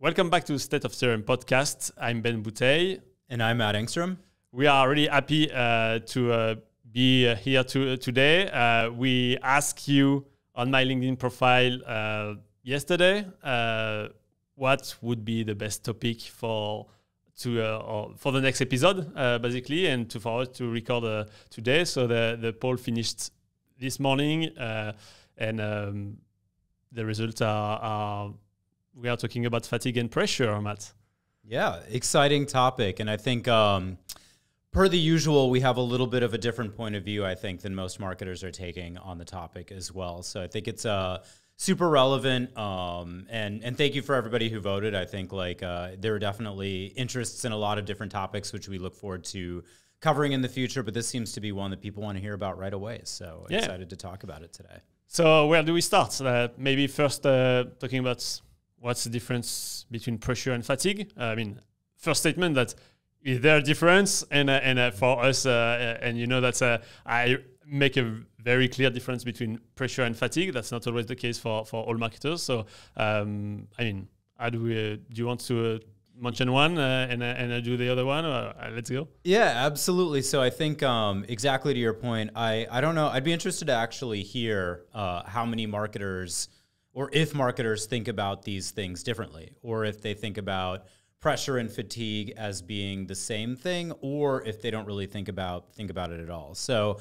Welcome back to State of CRM podcast. I'm Ben Bouteille. And I'm Matt Engstrom. We are really happy to be here today. We asked you on my LinkedIn profile yesterday what would be the best topic for the next episode, basically, and for us to record today. So the poll finished this morning, and the results are we are talking about fatigue and pressure, Matt. Yeah, exciting topic. And I think per the usual, we have a little bit of a different point of view, I think, than most marketers are taking on the topic as well. So I think it's super relevant. And thank you for everybody who voted. I think there are definitely interests in a lot of different topics, which we look forward to covering in the future. But this seems to be one that people want to hear about right away. So excited to talk about it today. So where do we start? Maybe first talking about what's the difference between pressure and fatigue? I mean, first statement that is there a difference? And for us, and you know that I make a very clear difference between pressure and fatigue. That's not always the case for all marketers. So, I mean, do you want to mention one and do the other one? Or, let's go. Yeah, absolutely. So I think exactly to your point, I don't know. I'd be interested to actually hear how many marketers, or if marketers think about these things differently, or if they think about pressure and fatigue as being the same thing, or if they don't really think about it at all. So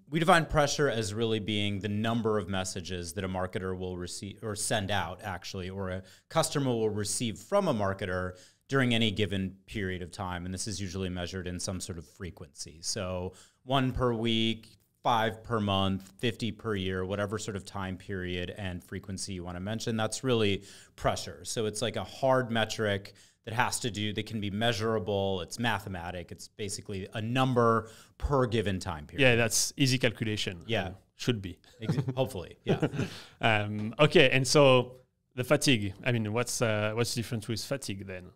we define pressure as really being the number of messages that a marketer will receive or send out, actually, or a customer will receive from a marketer during any given period of time. And this is usually measured in some sort of frequency. So 1 per week, 5 per month, 50 per year, whatever sort of time period and frequency you want to mention. That's really pressure. So it's like a hard metric that can be measurable. It's mathematic. It's basically a number per given time period. Yeah, that's easy calculation. Yeah. Should be. Hopefully, yeah. Okay, and so the fatigue. I mean, what's the difference with fatigue then?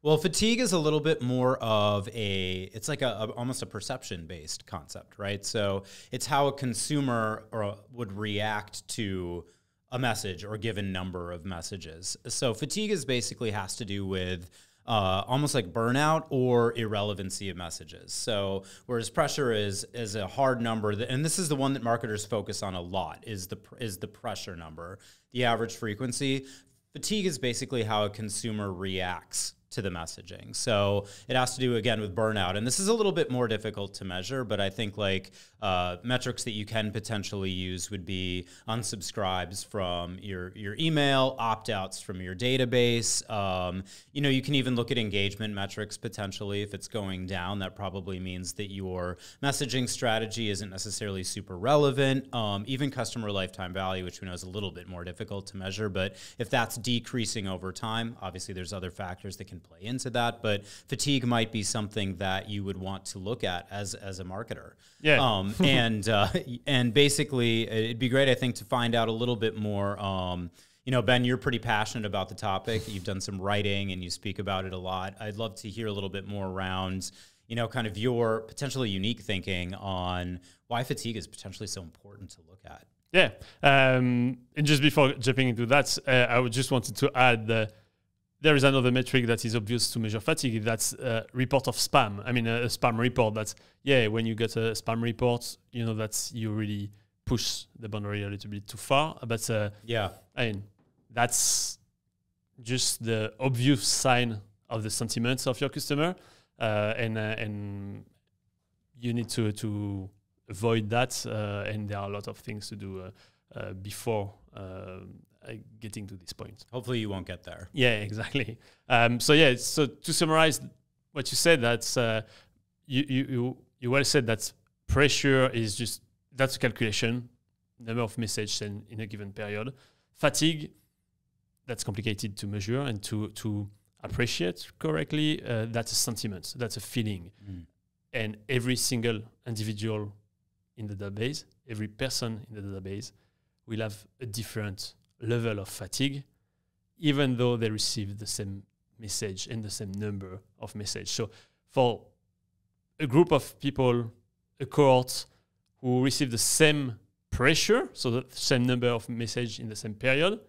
Well, fatigue is a little bit more of it's like almost a perception-based concept, right? So it's how a consumer would react to a message or a given number of messages. So fatigue basically has to do with almost like burnout or irrelevancy of messages. So whereas pressure is a hard number, and this is the one that marketers focus on a lot, is the pressure number, the average frequency. Fatigue is basically how a consumer reacts to the messaging. So it has to do, again, with burnout. And this is a little bit more difficult to measure, but I think metrics that you can potentially use would be unsubscribes from your email, opt-outs from your database. You can even look at engagement metrics potentially. If it's going down, that probably means that your messaging strategy isn't necessarily super relevant. Even customer lifetime value, which we know is a little bit more difficult to measure, but if that's decreasing over time, obviously there's other factors that can play into that, but fatigue might be something that you would want to look at as a marketer. Yeah. And basically, it'd be great, I think, to find out a little bit more. Ben, you're pretty passionate about the topic. You've done some writing and you speak about it a lot. I'd love to hear a little bit more around, kind of your potentially unique thinking on why fatigue is potentially so important to look at. Yeah. And just before jumping into that, I would just wanted to add there is another metric that is obvious to measure fatigue. That's report of spam. I mean, a spam report. That's, when you get a spam report, that's you really push the boundary a little bit too far. But I mean, that's just the obvious sign of the sentiments of your customer. And you need to avoid that. And there are a lot of things to do before getting to this point. Hopefully you won't get there. Yeah, exactly. So to summarize what you said, that's you well said that pressure is that's a calculation, number of messages in a given period. Fatigue, that's complicated to measure and to appreciate correctly. That's a sentiment, that's a feeling. And every single individual in the database, every person in the database will have a different level of fatigue, even though they receive the same message and the same number of messages. So for a group of people, a cohort who receive the same pressure, so the same number of messages in the same period,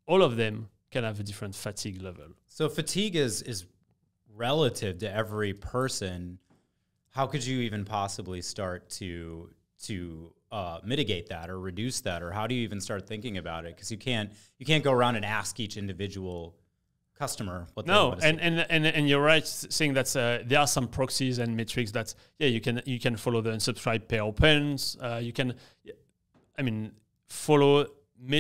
all of them can have a different fatigue level. So fatigue is relative to every person. How could you even possibly start to mitigate that or reduce that, or how do you even start thinking about it? Because you can't go around and ask each individual customer what they want to see. And you're right saying that there are some proxies and metrics that you can follow the unsubscribe pair opens. You can, follow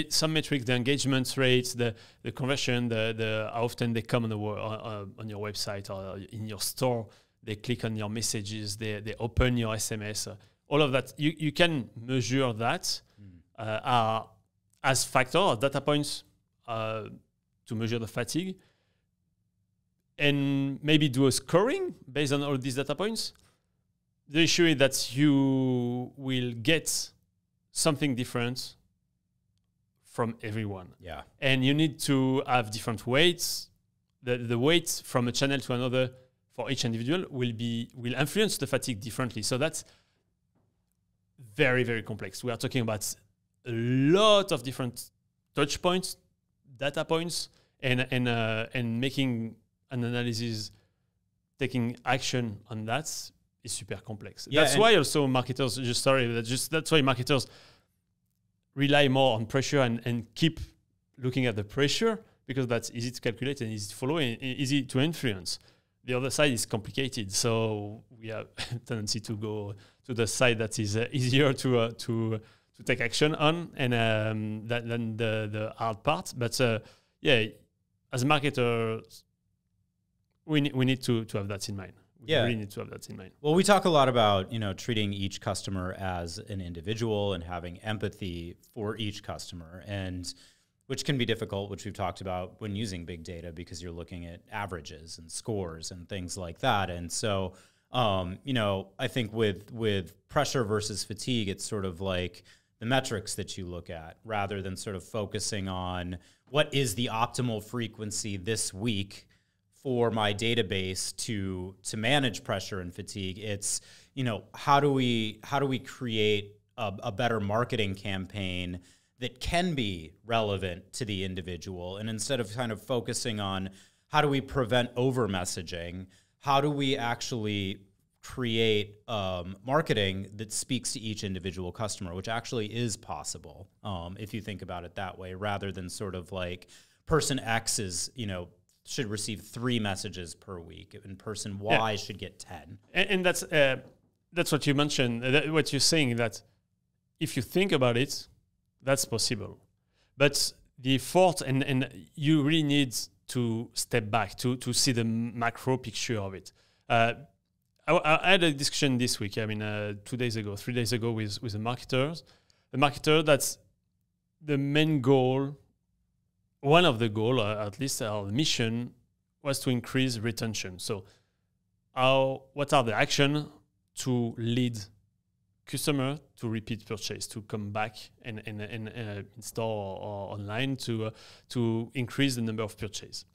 some metrics, the engagement rates, the conversion, the how often they come on your website or in your store. They click on your messages. They open your SMS. All of that you can measure that as factor or data points to measure the fatigue, and maybe do a scoring based on all these data points. The issue is that you will get something different from everyone. Yeah. And you need to have different weights. The weight from a channel to another for each individual will influence the fatigue differently. So that's very, very complex. We are talking about a lot of different touch points, data points, and making an analysis, taking action on that is super complex. Yeah, that's why also marketers that's why marketers rely more on pressure and keep looking at the pressure, because that's easy to calculate and easy to follow and easy to influence. The other side is complicated, so we have a tendency to go to the side that is easier to take action on and than the hard part. But as marketers, we need to have that in mind. We really need to have that in mind. Well, we talk a lot about treating each customer as an individual and having empathy for each customer, and which can be difficult, which we've talked about when using big data, because you're looking at averages and scores and things like that. And so, I think with pressure versus fatigue, it's sort of like the metrics that you look at rather than sort of focusing on what is the optimal frequency this week for my database to manage pressure and fatigue. It's, how do we create a better marketing campaign that can be relevant to the individual? And instead of kind of focusing on how do we prevent over messaging, how do we actually create marketing that speaks to each individual customer, which actually is possible if you think about it that way, rather than sort of like person X is, should receive 3 messages per week and person Y should get 10. And that's what you mentioned, what you're saying, that if you think about it, that's possible. But the effort, and you really need to step back to see the macro picture of it. I had a discussion this week, 3 days ago, with a marketer that's the main goal, one of the goals, at least our mission, was to increase retention. So what are the actions to lead customer to repeat purchase, to come back and in store or online to increase the number of purchase.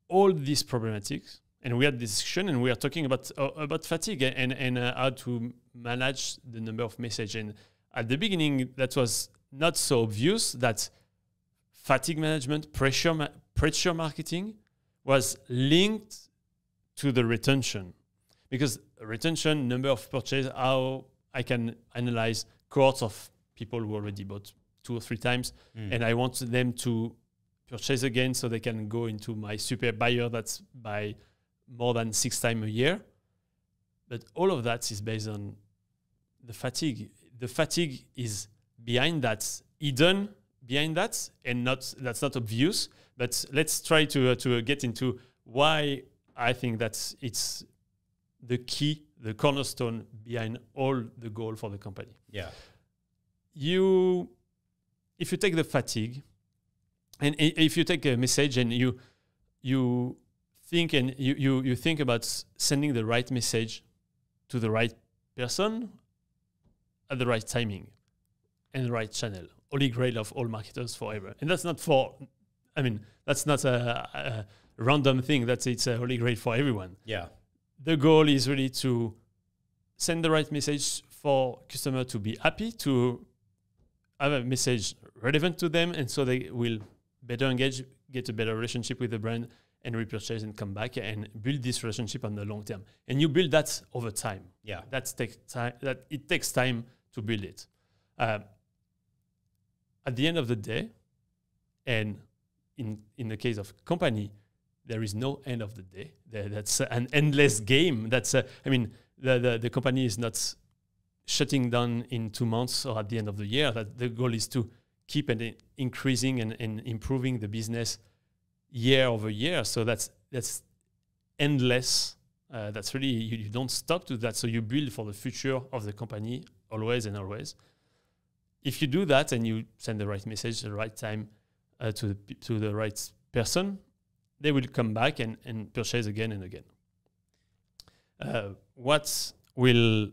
All these problematics, and we had this discussion, and we are talking about fatigue and how to manage the number of messages. And at the beginning, that was not so obvious that fatigue management, pressure marketing was linked to the retention. Because retention, number of purchase, how I can analyze cohorts of people who already bought 2 or 3 times, and I want them to purchase again so they can go into my super buyer that's buy more than 6 times a year. But all of that is based on the fatigue. The fatigue is behind that, hidden behind that, and that's not obvious. But let's try to get into why I think that it's the key, the cornerstone behind all the goal for the company. Yeah. If you take the fatigue, and if you take a message and you think and you think about sending the right message to the right person at the right timing and the right channel, holy grail of all marketers forever. And that's not that's not a random thing. It's a holy grail for everyone. Yeah. The goal is really to send the right message for customer to be happy, to have a message relevant to them, and so they will better engage, get a better relationship with the brand, and repurchase and come back and build this relationship on the long term. And you build that over time. Yeah, It takes time to build it. At the end of the day, and in the case of company, there is no end of the day. That's an endless game. The company is not shutting down in 2 months or at the end of the year. That the goal is to keep increasing and improving the business year over year. So that's endless. That's really, you don't stop to that. So you build for the future of the company always and always. If you do that and you send the right message at the right time to the right person, they will come back and purchase again and again. What will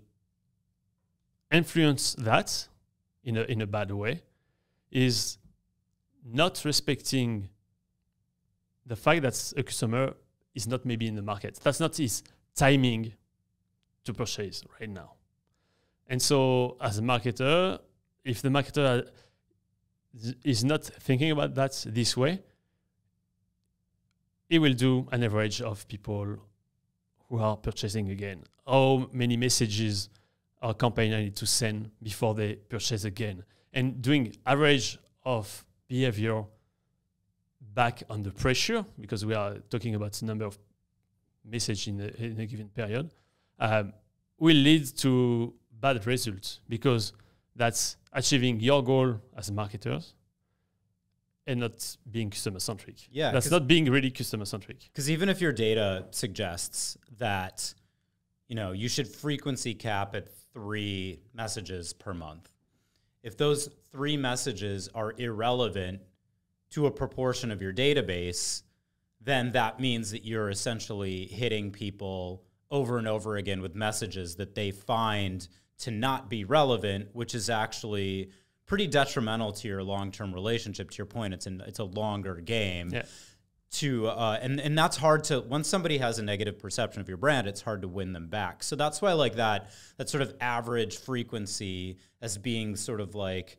influence that in a bad way is not respecting the fact that a customer is not maybe in the market. That's not his timing to purchase right now. And so as a marketer, if the marketer is not thinking about that this way, he will do an average of people who are purchasing again. How many messages or campaign I need to send before they purchase again? And doing average of behavior back under pressure, because we are talking about the number of messages in a given period, will lead to bad results, because that's achieving your goal as marketers and not being customer-centric. Yeah, that's not being really customer-centric. Because even if your data suggests that, you should frequency cap at 3 messages per month, if those 3 messages are irrelevant to a proportion of your database, then that means that you're essentially hitting people over and over again with messages that they find to not be relevant, which is actually pretty detrimental to your long-term relationship. To your point, it's a longer game. Yeah. And that's hard to, once somebody has a negative perception of your brand, it's hard to win them back. So that's why like that sort of average frequency as being sort of like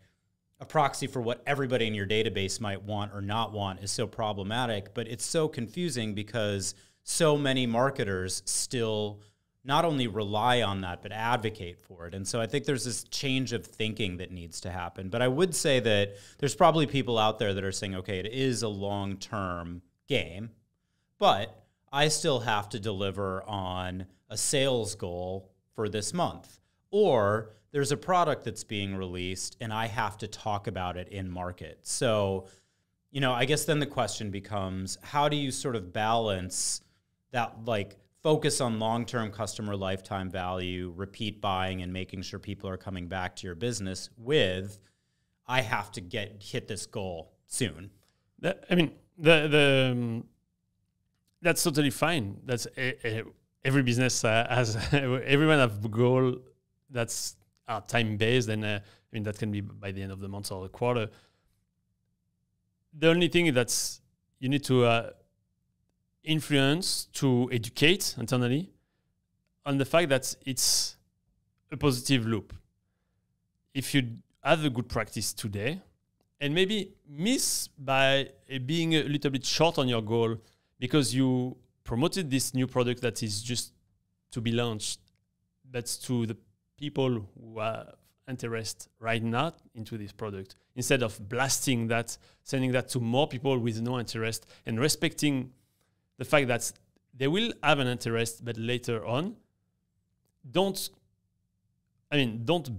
a proxy for what everybody in your database might want or not want is so problematic. But it's so confusing because so many marketers still not only rely on that, but advocate for it. And so I think there's this change of thinking that needs to happen. But I would say that there's probably people out there that are saying, okay, it is a long-term game, but I still have to deliver on a sales goal for this month. Or there's a product that's being released and I have to talk about it in market. So, I guess then the question becomes, how do you sort of balance that, like, focus on long-term customer lifetime value, repeat buying, and making sure people are coming back to your business with, I have to hit this goal soon? That's totally fine. That's every business has, everyone have a goal that's time-based, and that can be by the end of the month or the quarter. The only thing that's you need to influence, to educate internally on the fact that it's a positive loop. If you have a good practice today and maybe miss by being a little bit short on your goal because you promoted this new product that is just to be launched, but to the people who are interested right now into this product, instead of blasting that, sending that to more people with no interest, and respecting the fact that they will have an interest, but later on, don't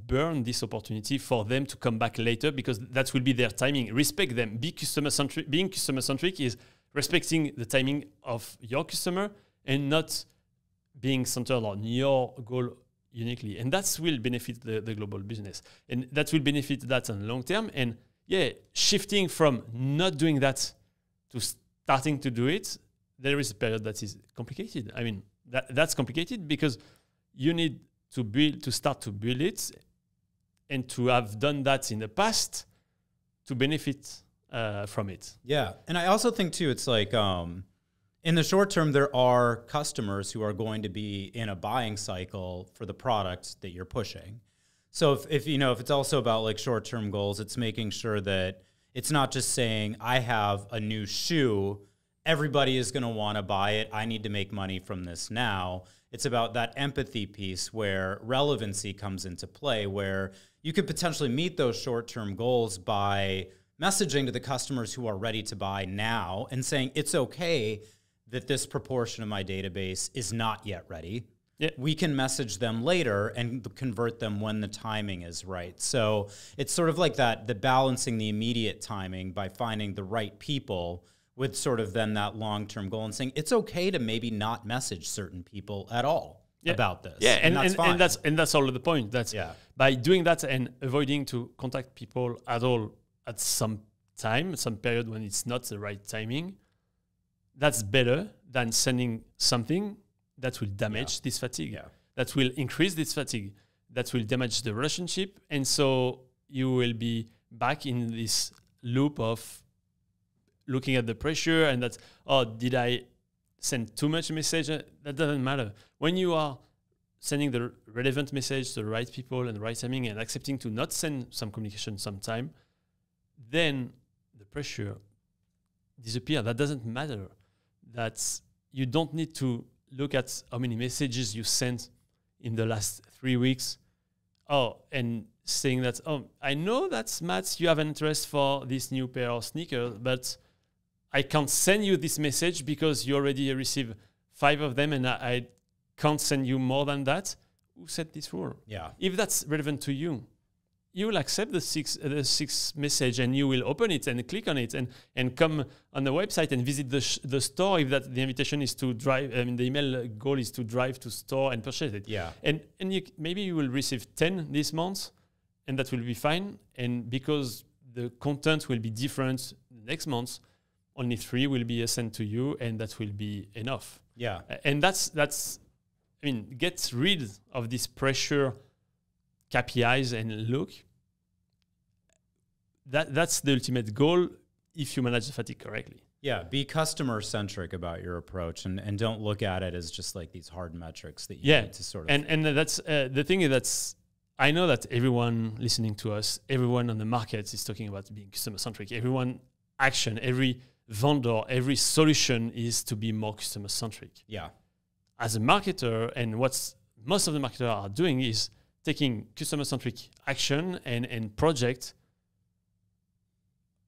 burn this opportunity for them to come back later, because that will be their timing. Respect them. Be customer-centric. Being customer-centric is respecting the timing of your customer and not being centered on your goal uniquely. And that will benefit the global business. And that will benefit that on long term. And shifting from not doing that to starting to do it, there is a period that is complicated. That's complicated because you need to start to build it, and to have done that in the past to benefit from it. Yeah. And I also think too, it's like, in the short term, there are customers who are going to be in a buying cycle for the product that you're pushing. So if it's also about like short-term goals, it's making sure that it's not just saying I have a new shoe, everybody is going to want to buy it, I need to make money from this now. It's about that empathy piece where relevancy comes into play, where you could potentially meet those short-term goals by messaging to the customers who are ready to buy now and saying it's okay that this proportion of my database is not yet ready. Yeah. We can message them later and convert them when the timing is right. So it's sort of like that, the balancing the immediate timing by finding the right people with sort of then that long-term goal and saying it's okay to maybe not message certain people at all about this. Yeah, and that's fine. and that's all the point. That's by doing that and avoiding to contact people at all at some time, some period when it's not the right timing, that's better than sending something that will damage this fatigue, that will increase this fatigue, that will damage the relationship. And so you will be back in this loop of looking at the pressure and that, oh, did I send too much message? That doesn't matter. When you are sending the relevant message to the right people and the right timing and accepting to not send some communication sometime, then the pressure disappears. That doesn't matter. That's, you don't need to look at how many messages you sent in the last 3 weeks. Oh, and saying that, oh, I know that, Matt, you have an interest for this new pair of sneakers, but I can't send you this message because you already received 5 of them and I can't send you more than that. Who set this rule? Yeah. If that's relevant to you, you will accept the six message and you will open it and click on it and come on the website and visit the store if that the invitation is to drive. I mean, the email goal is to drive to store and purchase it. Yeah. And maybe you will receive 10 this month, and that will be fine. And because the content will be different next month, only 3 will be sent to you, and that will be enough. Yeah. And that's. I mean, get rid of this pressure KPIs and look. That's the ultimate goal if you manage the fatigue correctly. Yeah, be customer-centric about your approach and don't look at it as just like these hard metrics that you need to sort of... And that's the thing is that's, I know that everyone listening to us, everyone on the market is talking about being customer-centric. Every vendor, every solution is to be more customer-centric. Yeah. As a marketer, and what most of the marketers are doing is taking customer-centric action and project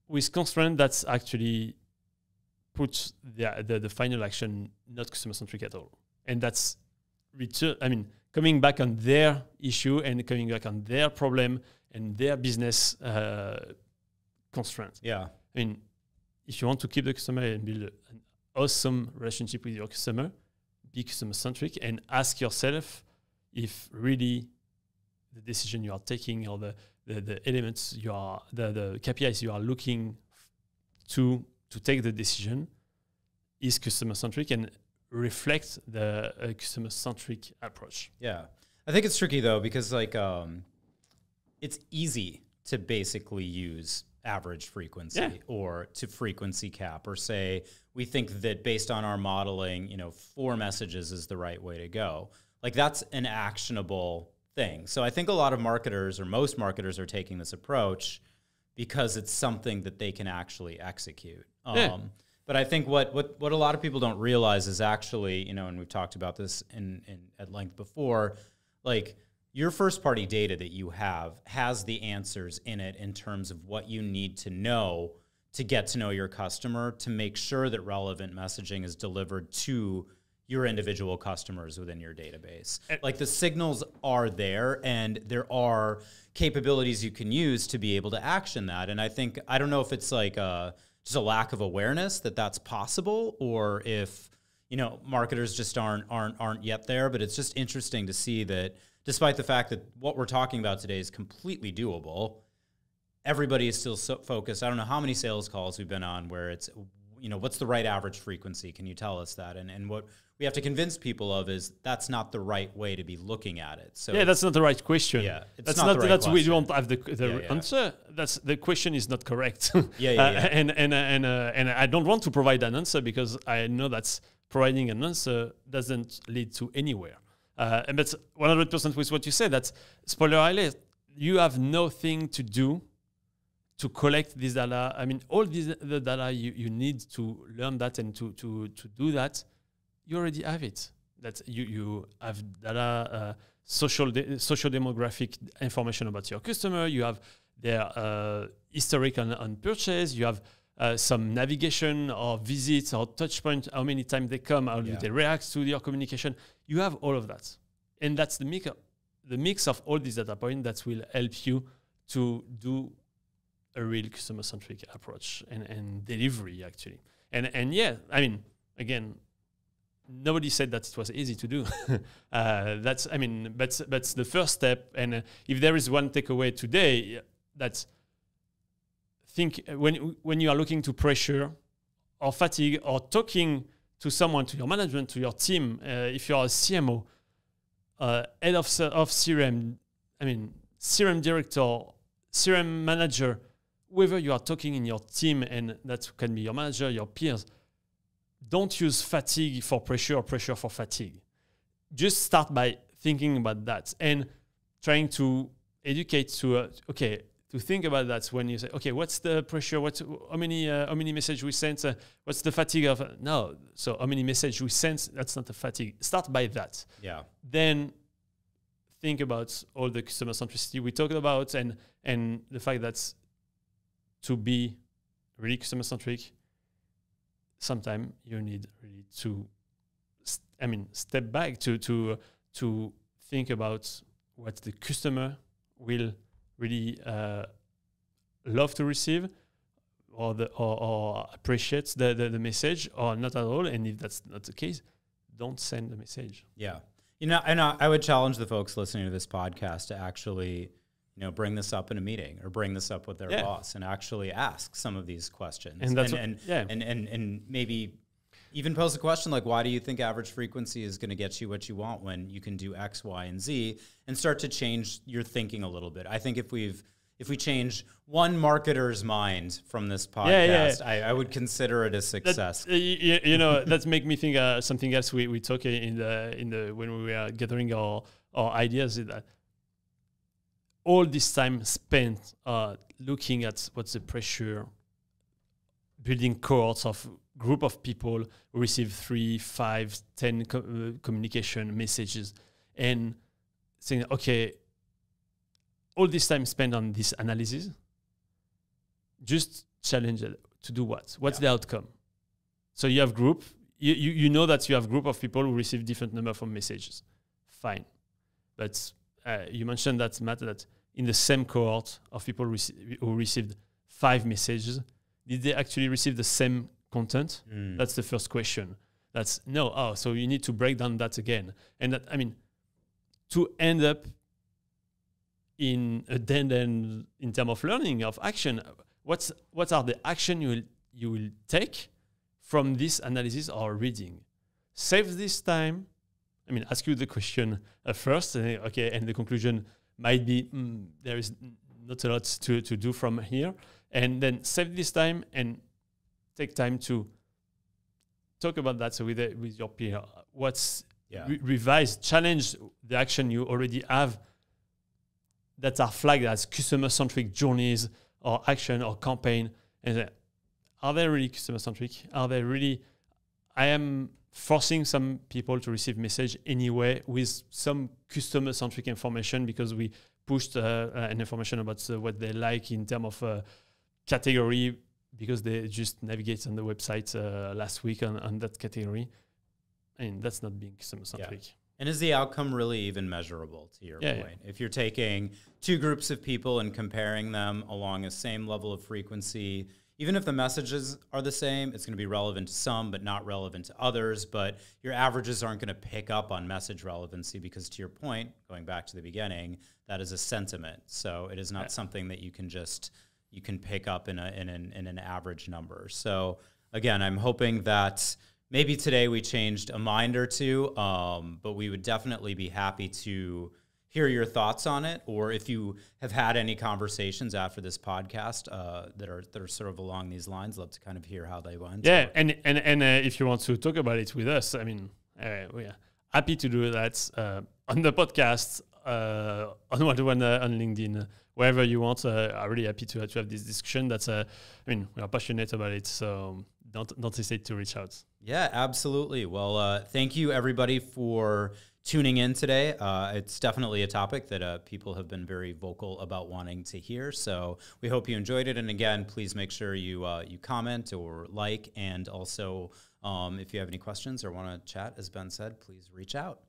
with constraint that's actually puts the final action not customer-centric at all. And that's coming back on their issue and coming back on their problem and their business constraint. Yeah. I mean, if you want to keep the customer and build an awesome relationship with your customer, be customer-centric and ask yourself if really the decision you are taking or the elements you are, the KPIs you are looking to take the decision is customer-centric and reflect the customer-centric approach. Yeah. I think it's tricky though, because like it's easy to basically use average frequency or to frequency cap or say, we think that based on our modeling, 4 messages is the right way to go. Like that's an actionable thing. So I think a lot of marketers or most marketers are taking this approach because it's something that they can actually execute. But I think what a lot of people don't realize is actually, and we've talked about this at length before, like your first party data that you have has the answers in it in terms of what you need to know to get to know your customer, to make sure that relevant messaging is delivered to your individual customers within your database. Like the signals are there and there are capabilities you can use to be able to action that. And I don't know if it's like just a lack of awareness that that's possible, or if, marketers just aren't yet there, but it's just interesting to see that despite the fact that what we're talking about today is completely doable, everybody is still so focused. I don't know how many sales calls we've been on where it's, what's the right average frequency? Can you tell us that? And what we have to convince people of is that's not the right way to be looking at it. So that's not the right question. Yeah, that's not the right question. We don't have the answer. That's the question is not correct. And I don't want to provide an answer because I know that providing an answer doesn't lead to anywhere. And that's 100% with what you said. That's spoiler alert. you have nothing to do to collect this data. I mean, all the data you need to learn that and to do that, you already have it. That you have data, social demographic information about your customer. You have their historic on purchase. You have some navigation or visits or touch point, how many times they come, how do they react to your communication. You have all of that. And that's the mix of all these data points that will help you to do a real customer-centric approach and delivery, actually. And yeah, I mean, again, nobody said that it was easy to do. That's the first step. And if there is one takeaway today, that's think when you are looking to pressure or fatigue or talking to someone, to your management, to your team, if you are a CMO, head of CRM, CRM director, CRM manager, whoever you are talking in your team, and that can be your manager, your peers, don't use fatigue for pressure or pressure for fatigue. Just start by thinking about that and trying to educate to think about that when you say, okay, what's the pressure? How many messages we sent? What's the fatigue of? No, so how many messages we sent? That's not a fatigue. Start by that. Yeah. Then think about all the customer centricity we talked about and the fact that to be really customer centric, sometimes you need really to, step back to think about what the customer will really love to receive or appreciates the message or not at all. And if that's not the case, don't send the message. Yeah. And I would challenge the folks listening to this podcast to actually, bring this up in a meeting or bring this up with their boss and actually ask some of these questions. And maybe even pose a question like, why do you think average frequency is going to get you what you want when you can do X, Y, and Z, and start to change your thinking a little bit. I think if we change one marketer's mind from this podcast, I would consider it a success. That make me think something else we talk in the when we were gathering our ideas is that all this time spent looking at what's the pressure, building cohorts of group of people who receive 3, 5, 10 communication messages and saying, okay, all this time spent on this analysis, just challenge it to do what? What's the outcome? So you have group, you know that you have group of people who receive different number of messages. Fine. But you mentioned that, Matt, that in the same cohort of people who received 5 messages, did they actually receive the same content? That's the first question. That's no. Oh, so you need to break down that again. And that, to end up in a dead end in terms of learning, of action, what are the action you will take from this analysis or reading? Save this time. Ask you the question first, and the conclusion might be there is not a lot to do from here, and then save this time and take time to talk about that with your peer. Revise, challenge the action you already have that are flagged as customer-centric journeys or action or campaign. And are they really customer-centric? Are they really? I am forcing some people to receive message anyway with some customer-centric information because we pushed an information about what they like in terms of category because they just navigate on the website last week on that category. That's not being customer-centric. Yeah. And is the outcome really even measurable, to your point? Yeah. If you're taking 2 groups of people and comparing them along a same level of frequency, even if the messages are the same, it's going to be relevant to some, but not relevant to others. But your averages aren't going to pick up on message relevancy because, to your point, going back to the beginning, that is a sentiment. So it is not something that you can pick up in an average number. So again, I'm hoping that maybe today we changed a mind or two, but we would definitely be happy to hear your thoughts on it, or if you have had any conversations after this podcast that are sort of along these lines, love to kind of hear how they went. Yeah, and if you want to talk about it with us, we are happy to do that on the podcast, on one-to-one on LinkedIn, wherever you want. I'm really happy to have this discussion. I mean, we are passionate about it, so don't hesitate to reach out. Yeah, absolutely. Well, thank you everybody for tuning in today. It's definitely a topic that people have been very vocal about wanting to hear. So we hope you enjoyed it. And again, please make sure you comment or like, and also if you have any questions or want to chat, as Ben said, please reach out.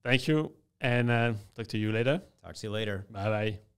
Thank you, and talk to you later. Talk to you later. Bye-bye.